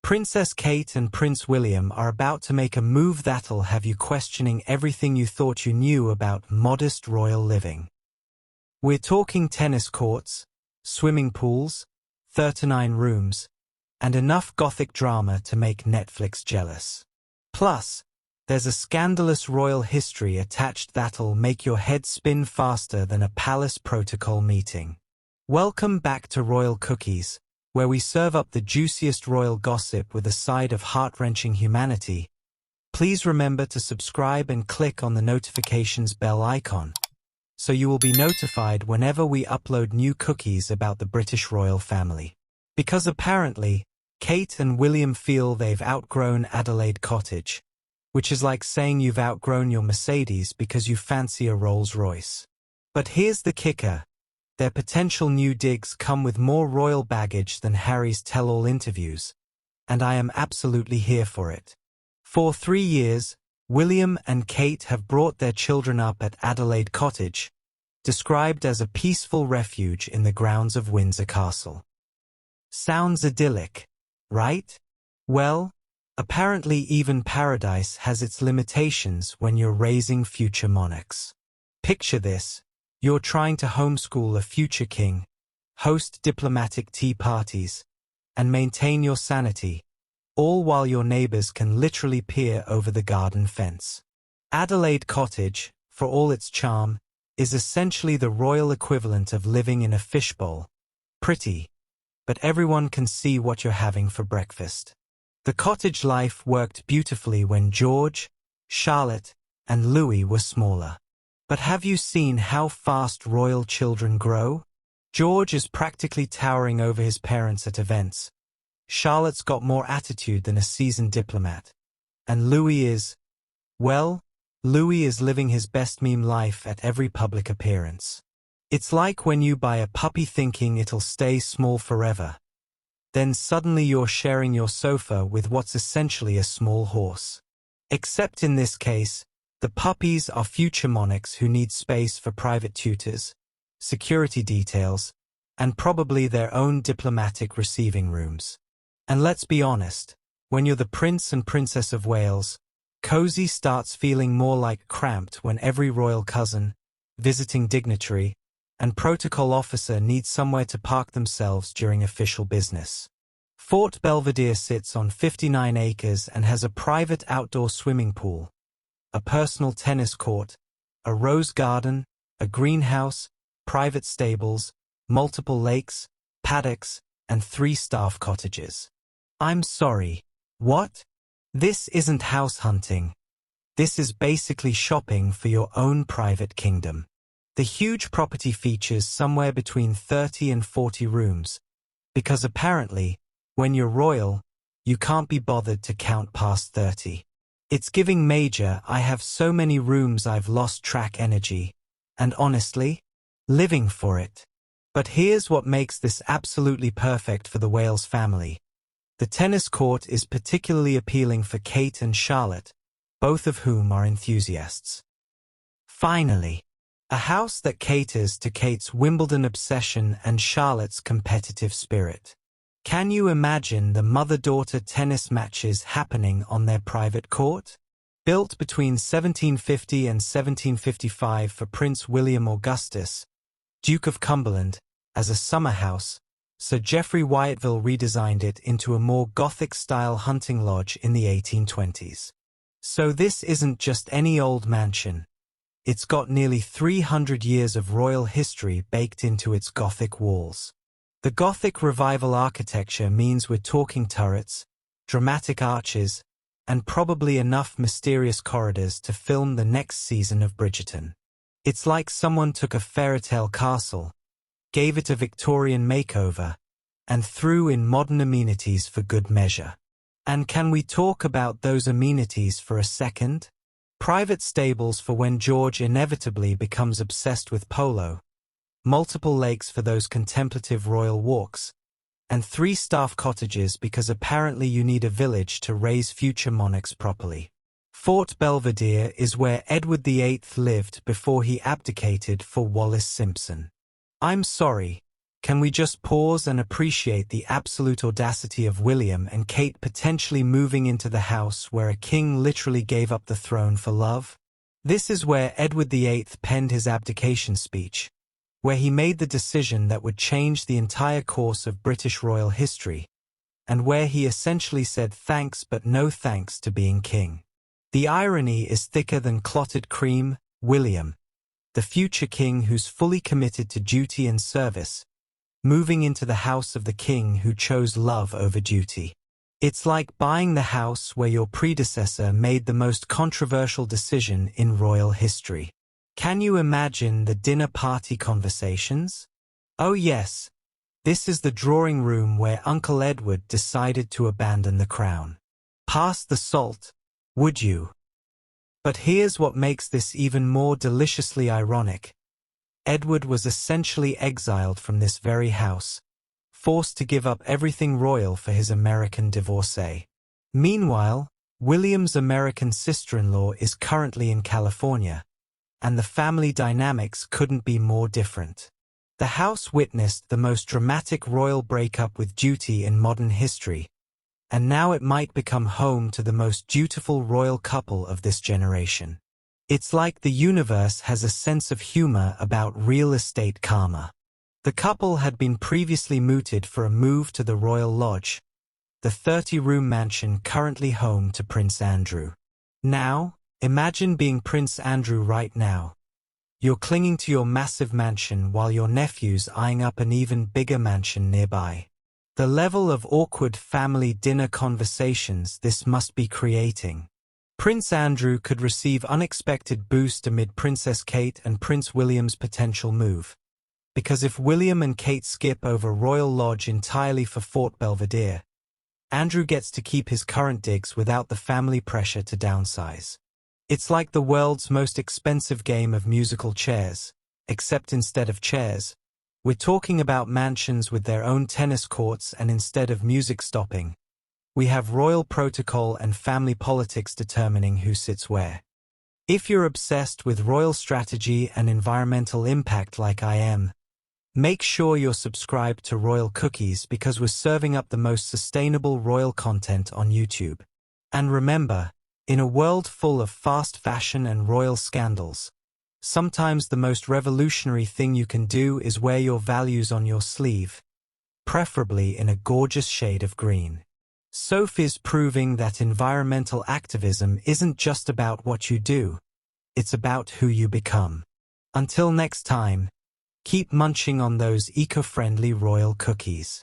Princess Kate and Prince William are about to make a move that'll have you questioning everything you thought you knew about modest royal living. We're talking tennis courts, swimming pools, 39 rooms, and enough Gothic drama to make Netflix jealous. Plus, there's a scandalous royal history attached that'll make your head spin faster than a palace protocol meeting. Welcome back to Royal Cookies, where we serve up the juiciest royal gossip with a side of heart-wrenching humanity. Please remember to subscribe and click on the notifications bell icon, so you will be notified whenever we upload new cookies about the British royal family. Because apparently, Kate and William feel they've outgrown Adelaide Cottage, which is like saying you've outgrown your Mercedes because you fancy a Rolls Royce. But here's the kicker. Their potential new digs come with more royal baggage than Harry's tell-all interviews, and I am absolutely here for it. For 3 years, William and Kate have brought their children up at Adelaide Cottage, described as a peaceful refuge in the grounds of Windsor Castle. Sounds idyllic, right? Well, apparently even paradise has its limitations when you're raising future monarchs. Picture this. You're trying to homeschool a future king, host diplomatic tea parties, and maintain your sanity, all while your neighbors can literally peer over the garden fence. Adelaide Cottage, for all its charm, is essentially the royal equivalent of living in a fishbowl. Pretty, but everyone can see what you're having for breakfast. The cottage life worked beautifully when George, Charlotte, and Louis were smaller. But have you seen how fast royal children grow? George is practically towering over his parents at events. Charlotte's got more attitude than a seasoned diplomat. And Louis is living his best meme life at every public appearance. It's like when you buy a puppy thinking it'll stay small forever. Then suddenly you're sharing your sofa with what's essentially a small horse. Except in this case, the puppies are future monarchs who need space for private tutors, security details, and probably their own diplomatic receiving rooms. And let's be honest, when you're the Prince and Princess of Wales, cozy starts feeling more like cramped when every royal cousin, visiting dignitary, and protocol officer need somewhere to park themselves during official business. Fort Belvedere sits on 59 acres and has a private outdoor swimming pool, a personal tennis court, a rose garden, a greenhouse, private stables, multiple lakes, paddocks, and 3 staff cottages. I'm sorry, what? This isn't house hunting. This is basically shopping for your own private kingdom. The huge property features somewhere between 30 and 40 rooms, because apparently, when you're royal, you can't be bothered to count past 30. It's giving major I have so many rooms I've lost track energy, and honestly, living for it. But here's what makes this absolutely perfect for the Wales family. The tennis court is particularly appealing for Kate and Charlotte, both of whom are enthusiasts. Finally, a house that caters to Kate's Wimbledon obsession and Charlotte's competitive spirit. Can you imagine the mother-daughter tennis matches happening on their private court? Built between 1750 and 1755 for Prince William Augustus, Duke of Cumberland, as a summer house, Sir Geoffrey Wyatville redesigned it into a more Gothic-style hunting lodge in the 1820s. So this isn't just any old mansion. It's got nearly 300 years of royal history baked into its Gothic walls. The Gothic revival architecture means we're talking turrets, dramatic arches, and probably enough mysterious corridors to film the next season of Bridgerton. It's like someone took a fairytale castle, gave it a Victorian makeover, and threw in modern amenities for good measure. And can we talk about those amenities for a second? Private stables for when George inevitably becomes obsessed with polo, multiple lakes for those contemplative royal walks, and 3 staff cottages because apparently you need a village to raise future monarchs properly. Fort Belvedere is where Edward VIII lived before he abdicated for Wallis Simpson. I'm sorry, Can we just pause and appreciate the absolute audacity of William and Kate potentially moving into the house where a king literally gave up the throne for love? This is where Edward VIII penned his abdication speech, where he made the decision that would change the entire course of British royal history, and where he essentially said thanks but no thanks to being king. The irony is thicker than clotted cream. William, the future king who's fully committed to duty and service, moving into the house of the king who chose love over duty. It's like buying the house where your predecessor made the most controversial decision in royal history. Can you imagine the dinner party conversations? Oh yes, this is the drawing room where Uncle Edward decided to abandon the crown. Pass the salt, would you? But here's what makes this even more deliciously ironic. Edward was essentially exiled from this very house, forced to give up everything royal for his American divorcee. Meanwhile, William's American sister-in-law is currently in California, and the family dynamics couldn't be more different. The house witnessed the most dramatic royal breakup with duty in modern history, and now it might become home to the most dutiful royal couple of this generation. It's like the universe has a sense of humor about real estate karma. The couple had been previously mooted for a move to the Royal Lodge, the 30-room mansion currently home to Prince Andrew. Now, imagine being Prince Andrew right now. You're clinging to your massive mansion while your nephew's eyeing up an even bigger mansion nearby. The level of awkward family dinner conversations this must be creating. Prince Andrew could receive unexpected boost amid Princess Kate and Prince William's potential move. Because if William and Kate skip over Royal Lodge entirely for Fort Belvedere, Andrew gets to keep his current digs without the family pressure to downsize. It's like the world's most expensive game of musical chairs, except instead of chairs, we're talking about mansions with their own tennis courts, and instead of music stopping, we have royal protocol and family politics determining who sits where. If you're obsessed with royal strategy and environmental impact like I am, make sure you're subscribed to Royal Cookies because we're serving up the most sustainable royal content on YouTube. And remember, in a world full of fast fashion and royal scandals, sometimes the most revolutionary thing you can do is wear your values on your sleeve, preferably in a gorgeous shade of green. Sophie's proving that environmental activism isn't just about what you do, it's about who you become. Until next time, keep munching on those eco-friendly royal cookies.